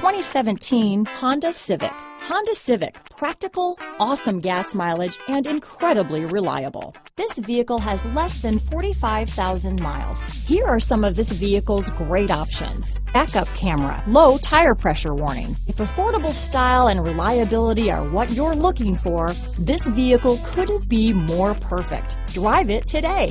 2017 Honda Civic. Honda Civic, practical, awesome gas mileage, and incredibly reliable. This vehicle has less than 45,000 miles. Here are some of this vehicle's great options: backup camera, low tire pressure warning. If affordable style and reliability are what you're looking for, this vehicle couldn't be more perfect. Drive it today.